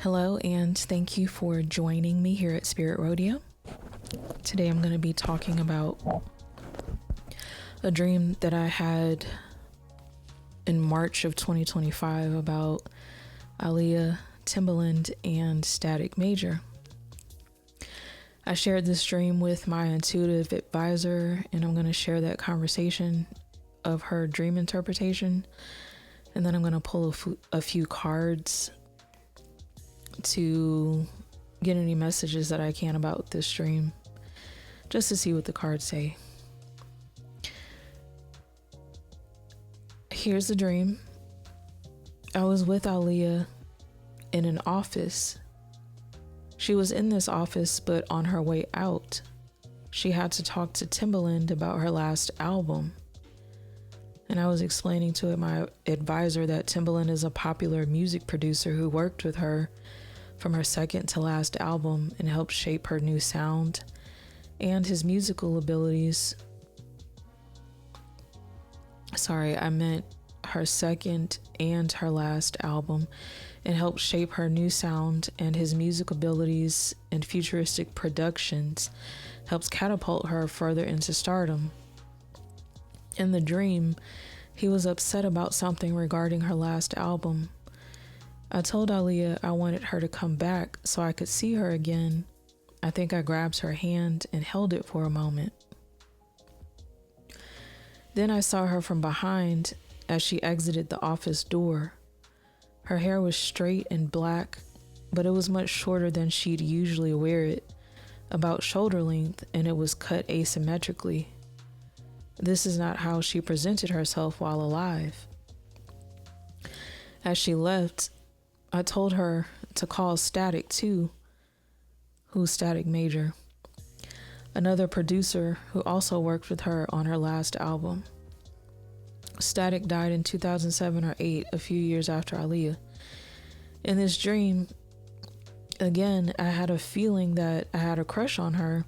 Hello, and thank you for joining me here at Spirit Rodeo. Today I'm going to be talking about a dream that I had in March of 2025 about Aaliyah, Timbaland, and Static Major. I shared this dream with my intuitive advisor, and I'm going to share that conversation of her dream interpretation. And then I'm going to pull a few cards to get any messages that I can about this dream, just to see what the cards say. Here's the dream. I was with Aaliyah in an office. She was in this office, but on her way out, she had to talk to Timbaland about her last album. And I was explaining to my advisor that Timbaland is a popular music producer who worked with her from her second to last album and helped shape her new sound and his musical abilities. Sorry, I meant her second and her last album, and helped shape her new sound, and his music abilities and futuristic productions helps catapult her further into stardom. In the dream, he was upset about something regarding her last album. I told Aaliyah I wanted her to come back so I could see her again. I think I grabbed her hand and held it for a moment. Then I saw her from behind as she exited the office door. Her hair was straight and black, but it was much shorter than she'd usually wear it, about shoulder length, and it was cut asymmetrically. This is not how she presented herself while alive. As she left, I told her to call Static too, who's Static Major, another producer who also worked with her on her last album. Static died in 2007 or 8, a few years after Aaliyah. In this dream, again, I had a feeling that I had a crush on her.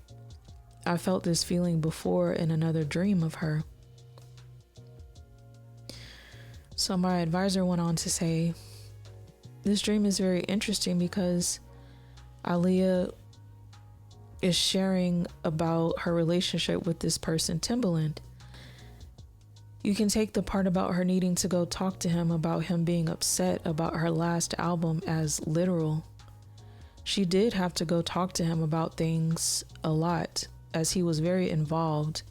I felt this feeling before in another dream of her. So my advisor went on to say, this dream is very interesting because Aaliyah is sharing about her relationship with this person, Timbaland. You can take the part about her needing to go talk to him about him being upset about her last album as literal. She did have to go talk to him about things a lot, as he was very involved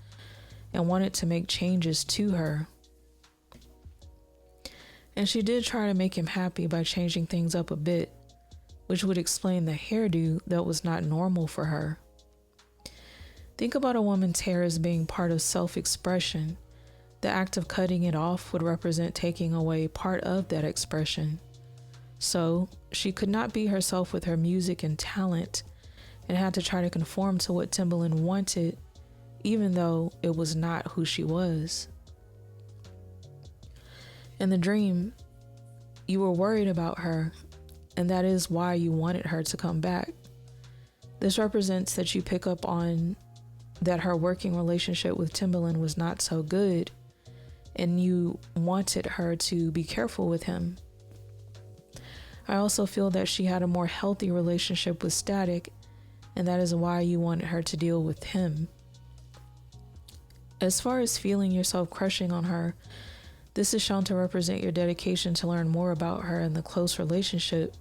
and wanted to make changes to her. And she did try to make him happy by changing things up a bit, which would explain the hairdo that was not normal for her. Think about a woman's hair as being part of self-expression. The act of cutting it off would represent taking away part of that expression. So she could not be herself with her music and talent, and had to try to conform to what Timbaland wanted, even though it was not who she was. In the dream, you were worried about her, and that is why you wanted her to come back. This represents that you pick up on that her working relationship with Timbaland was not so good, and you wanted her to be careful with him. I also feel that she had a more healthy relationship with Static, and that is why you wanted her to deal with him. As far as feeling yourself crushing on her, this is shown to represent your dedication to learn more about her and the close relationship,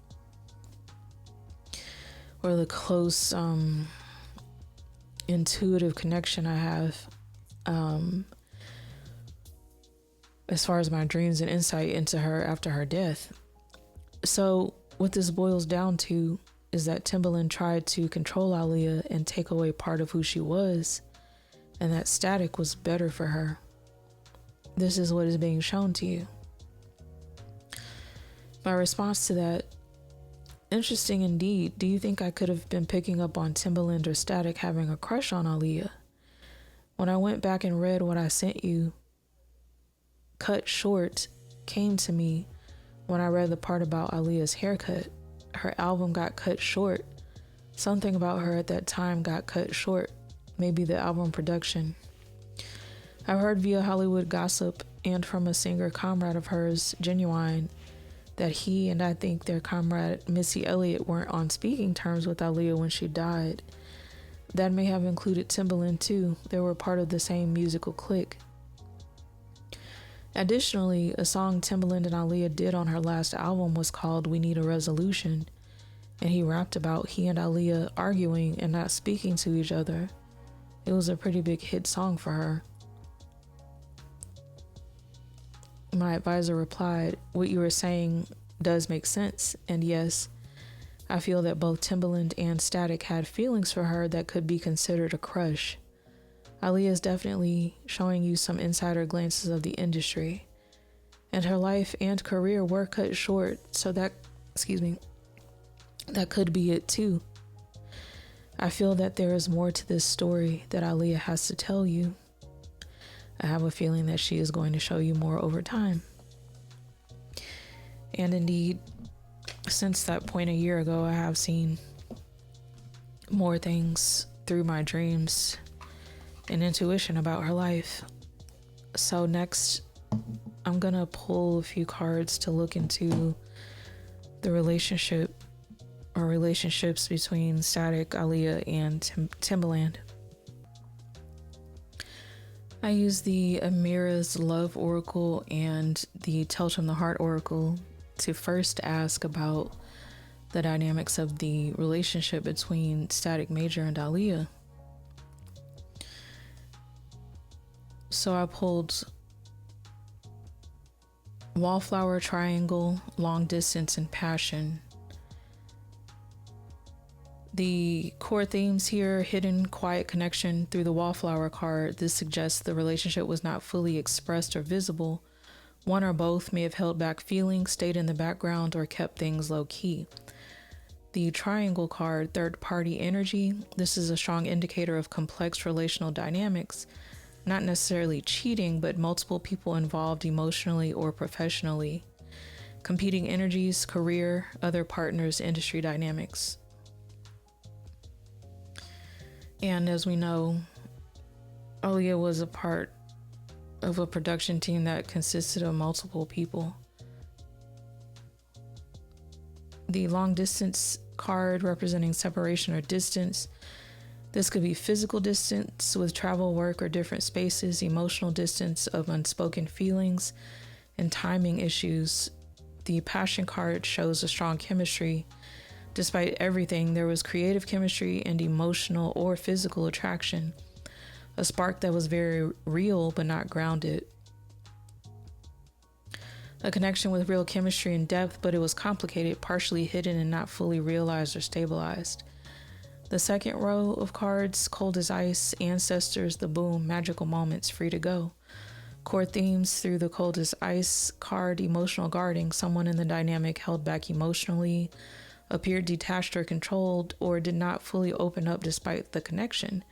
or the close intuitive connection I have as far as my dreams and insight into her after her death. So what this boils down to is that Timbaland tried to control Aaliyah and take away part of who she was, and that Static was better for her. This is what is being shown to you. My response to that, interesting indeed. Do you think I could have been picking up on Timbaland or Static having a crush on Aaliyah? When I went back and read what I sent you, cut short came to me when I read the part about Aaliyah's haircut. Her album got cut short. Something about her at that time got cut short. Maybe the album production. I've heard via Hollywood gossip and from a singer comrade of hers, Genuine, that he and I think their comrade Missy Elliott weren't on speaking terms with Aaliyah when she died. That may have included Timbaland too. They were part of the same musical clique. Additionally, a song Timbaland and Aaliyah did on her last album was called We Need a Resolution, and he rapped about he and Aaliyah arguing and not speaking to each other. It was a pretty big hit song for her. My advisor replied, "What you were saying does make sense, and yes, I feel that both Timbaland and Static had feelings for her that could be considered a crush. Aaliyah is definitely showing you some insider glances of the industry, and her life and career were cut short, so that could be it too. I feel that there is more to this story that Aaliyah has to tell you. I have a feeling that she is going to show you more over time." And indeed, since that point a year ago, I have seen more things through my dreams and intuition about her life. So next, I'm gonna pull a few cards to look into the relationships between Static, Aaliyah, and Timbaland. I use the Amira's Love Oracle and the Tell from the Heart Oracle to first ask about the dynamics of the relationship between Static Major and Aaliyah. So I pulled Wallflower, Triangle, Long Distance, and Passion. The core themes here: hidden, quiet connection through the Wallflower card. This suggests the relationship was not fully expressed or visible. One or both may have held back feelings, stayed in the background, or kept things low key. The Triangle card, third party energy. This is a strong indicator of complex relational dynamics. Not necessarily cheating, but multiple people involved emotionally or professionally. Competing energies, career, other partners, industry dynamics. And as we know, Aaliyah was a part of a production team that consisted of multiple people. The long distance card representing separation or distance. This could be physical distance with travel, work, or different spaces, emotional distance of unspoken feelings, and timing issues. The passion card shows a strong chemistry. Despite everything, there was creative chemistry and emotional or physical attraction. A spark that was very real but not grounded. A connection with real chemistry and depth, but it was complicated, partially hidden, and not fully realized or stabilized. The second row of cards: Cold as Ice, Ancestors, The Boom, Magical Moments, Free to Go. Core themes through the Cold as Ice card: emotional guarding. Someone in the dynamic held back emotionally, appeared detached or controlled, or did not fully open up despite the connection.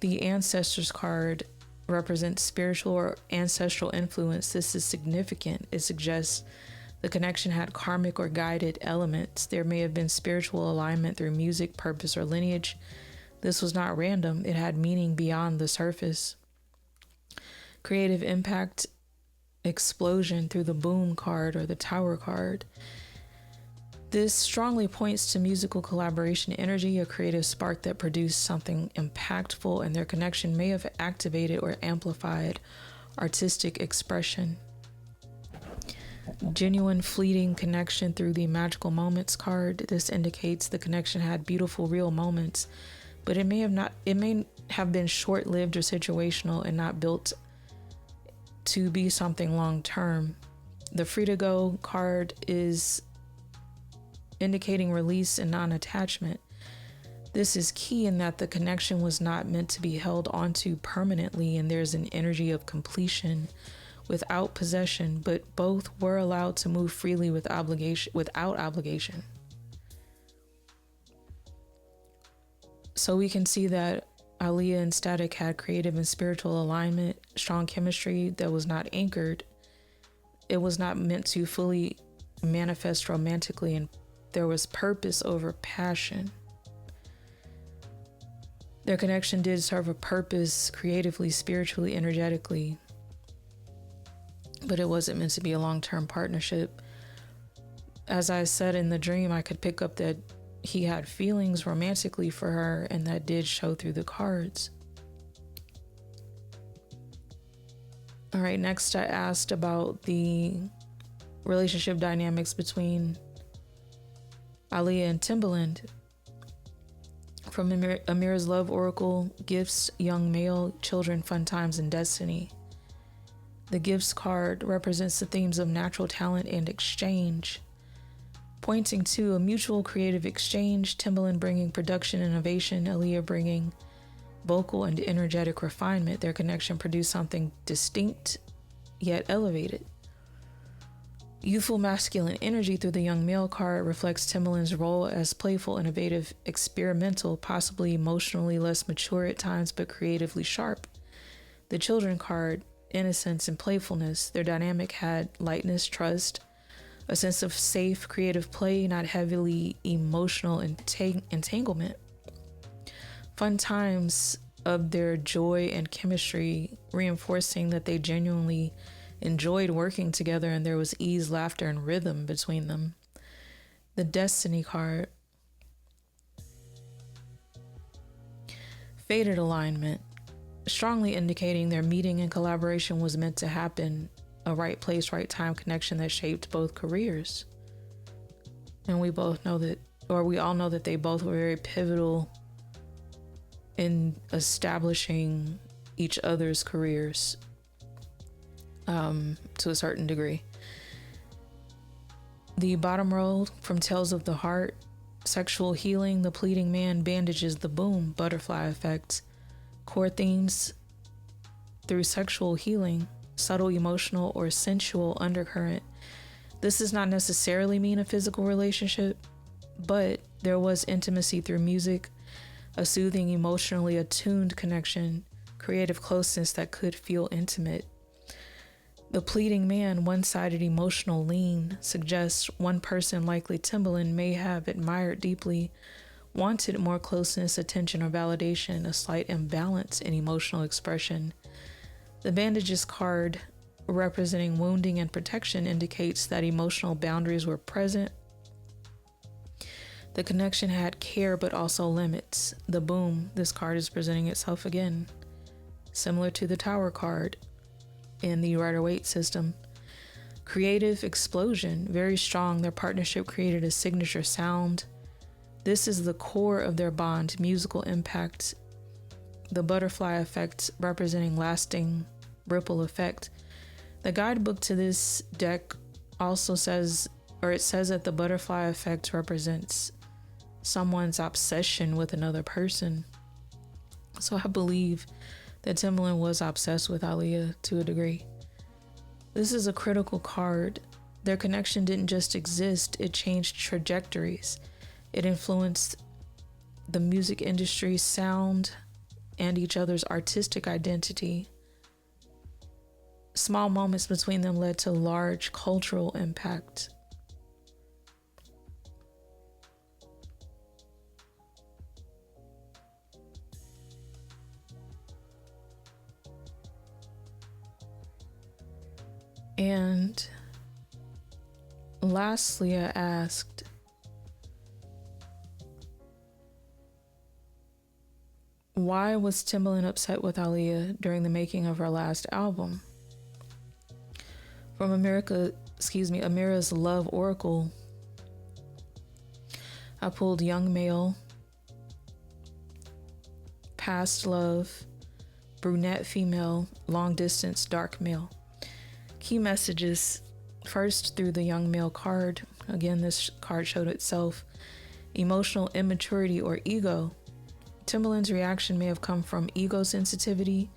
The Ancestors card represents spiritual or ancestral influence. This is significant. It suggests the connection had karmic or guided elements. There may have been spiritual alignment through music, purpose, or lineage. This was not random. It had meaning beyond the surface. Creative impact, explosion through the Boom card or the Tower card. This strongly points to musical collaboration energy, a creative spark that produced something impactful, and their connection may have activated or amplified artistic expression. Genuine fleeting connection through the Magical Moments card. This indicates the connection had beautiful real moments, but it may have been short-lived or situational and not built to be something long-term. The Free to Go card is indicating release and non-attachment. This is key in that the connection was not meant to be held onto permanently, and there's an energy of completion without possession, but both were allowed to move freely without obligation. So we can see that Aaliyah and Static had creative and spiritual alignment, strong chemistry that was not anchored. It was not meant to fully manifest romantically, and there was purpose over passion. Their connection did serve a purpose creatively, spiritually, energetically, but it wasn't meant to be a long-term partnership. as I said in the dream, I could pick up that he had feelings romantically for her, and that did show through the cards. All right, next I asked about the relationship dynamics between Aaliyah and Timbaland. From Amira's Love Oracle, Gifts, Young Male, Children, Fun Times, and Destiny. The Gifts card represents the themes of natural talent and exchange, pointing to a mutual creative exchange, Timbaland bringing production innovation, Aaliyah bringing vocal and energetic refinement. Their connection produced something distinct yet elevated. Youthful masculine energy through the Young Male card reflects Timbaland's role as playful, innovative, experimental, possibly emotionally less mature at times, but creatively sharp. The Children card, innocence and playfulness. Their dynamic had lightness, trust, a sense of safe, creative play, not heavily emotional entanglement. Fun times of their joy and chemistry, reinforcing that they genuinely enjoyed working together and there was ease, laughter, and rhythm between them. The Destiny card. Fated alignment, strongly indicating their meeting and collaboration was meant to happen, a right place, right time connection that shaped both careers. And we all know that they both were very pivotal in establishing each other's careers to a certain degree. The bottom row from Tales of the Heart, sexual healing, the pleading man bandages the boom, butterfly effect, core themes through sexual healing, subtle emotional or sensual undercurrent. This does not necessarily mean a physical relationship, but there was intimacy through music, a soothing, emotionally attuned connection, creative closeness that could feel intimate. The pleading man, one-sided emotional lean, suggests one person, likely Timbaland, may have admired deeply, wanted more closeness, attention, or validation, a slight imbalance in emotional expression. The bandages card, representing wounding and protection, indicates that emotional boundaries were present. The connection had care but also limits. The boom, this card is presenting itself again, similar to the Tower card in the Rider-Waite system. Creative explosion, very strong. Their partnership created a signature sound. This is the core of their bond, musical impact. The butterfly effect, representing lasting ripple effect. The guidebook to this deck also says that the butterfly effect represents someone's obsession with another person. So I believe that Timbaland was obsessed with Aaliyah to a degree. This is a critical card. Their connection didn't just exist, it changed trajectories. It influenced the music industry's sound and each other's artistic identity. Small moments between them led to large cultural impact. And lastly, I asked, why was Timbaland upset with Aaliyah during the making of her last album? From Amira's Love Oracle, I pulled Young Male, Past Love, Brunette Female, Long Distance, Dark Male. Key messages, first through the Young Male card. Again, this card showed itself. Emotional immaturity or ego. Timbaland's reaction may have come from ego sensitivity,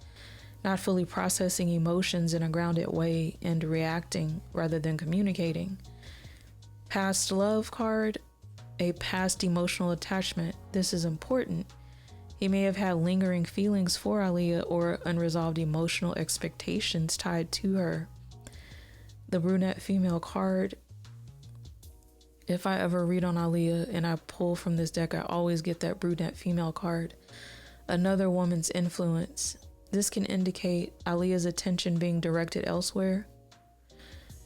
not fully processing emotions in a grounded way and reacting rather than communicating. Past love card, a past emotional attachment. This is important. He may have had lingering feelings for Aaliyah or unresolved emotional expectations tied to her. The brunette female card. If I ever read on Aaliyah and I pull from this deck, I always get that brunette female card. Another woman's influence. This can indicate Aaliyah's attention being directed elsewhere,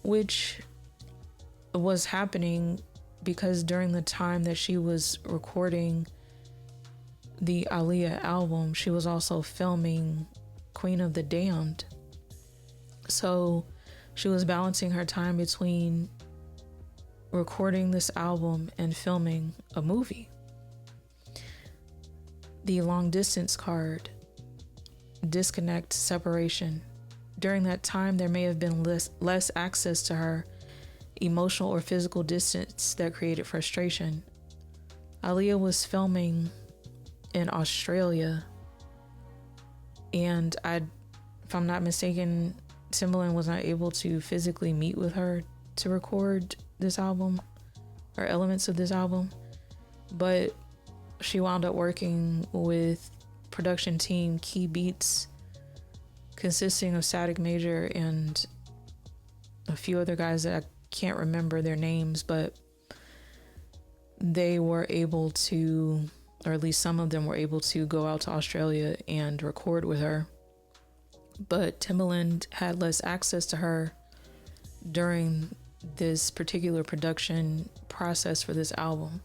which was happening because during the time that she was recording the Aaliyah album, she was also filming Queen of the Damned. So she was balancing her time between recording this album and filming a movie. The long distance card, disconnect, separation. During that time, there may have been less access to her, emotional or physical distance that created frustration. Aaliyah was filming in Australia, and if I'm not mistaken, Timbaland was not able to physically meet with her to record this album or elements of this album, but she wound up working with production team Key Beats, consisting of Static Major and a few other guys that I can't remember their names, but they were able to, or at least some of them were able to, go out to Australia and record with her. But Timbaland had less access to her during this particular production process for this album.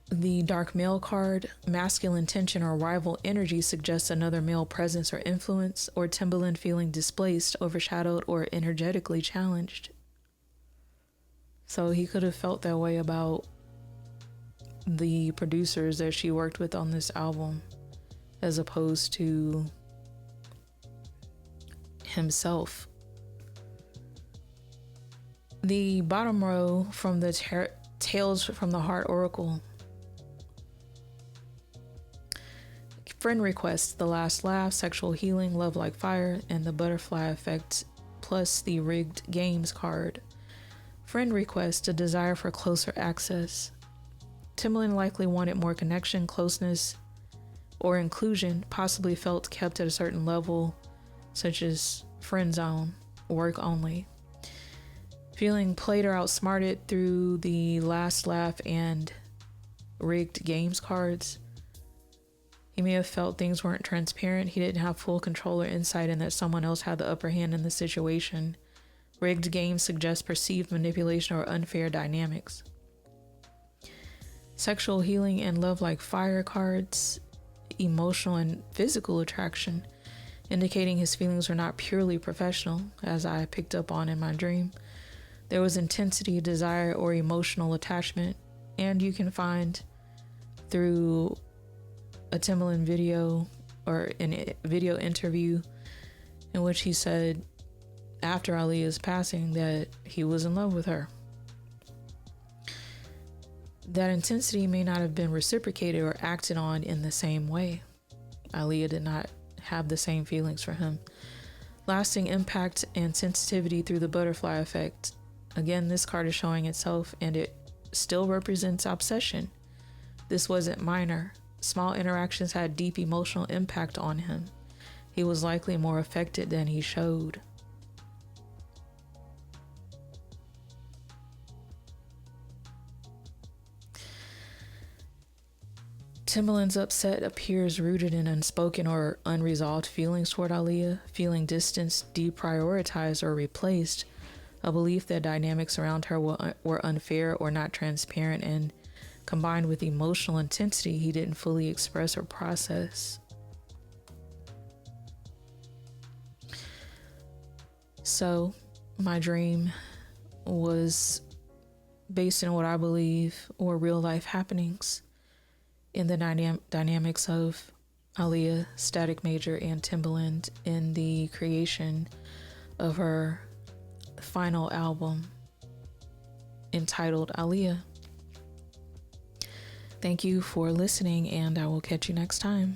The dark male card, masculine tension or rival energy, suggests another male presence or influence, or Timbaland feeling displaced, overshadowed, or energetically challenged. So he could have felt that way about the producers that she worked with on this album, as opposed to himself. The bottom row from the Tales from the Heart Oracle. Friend requests, the last laugh, sexual healing, love like fire, and the butterfly effect, plus the rigged games card. Friend requests, a desire for closer access. Timbaland likely wanted more connection, closeness, or inclusion, possibly felt kept at a certain level, such as friend zone, work only. Feeling played or outsmarted through the last laugh and rigged games cards. He may have felt things weren't transparent. He didn't have full control or insight, and that someone else had the upper hand in the situation. Rigged games suggest perceived manipulation or unfair dynamics. Sexual healing and love like fire cards, emotional and physical attraction, indicating his feelings were not purely professional, as I picked up on in my dream. There was intensity, desire, or emotional attachment, and you can find through a Timbaland video or a video interview in which he said after Aaliyah's passing that he was in love with her. That intensity may not have been reciprocated or acted on in the same way. Aaliyah did not have the same feelings for him. Lasting impact and sensitivity through the butterfly effect. Again, this card is showing itself, and it still represents obsession. This wasn't minor. Small interactions had deep emotional impact on him. He was likely more affected than he showed. Timbaland's upset appears rooted in unspoken or unresolved feelings toward Aaliyah, feeling distanced, deprioritized, or replaced, a belief that dynamics around her were unfair or not transparent, and combined with emotional intensity he didn't fully express or process. So, my dream was based on what I believe were real life happenings in the dynamics of Aaliyah, Static Major, and Timbaland in the creation of her final album entitled Aaliyah. Thank you for listening, and I will catch you next time.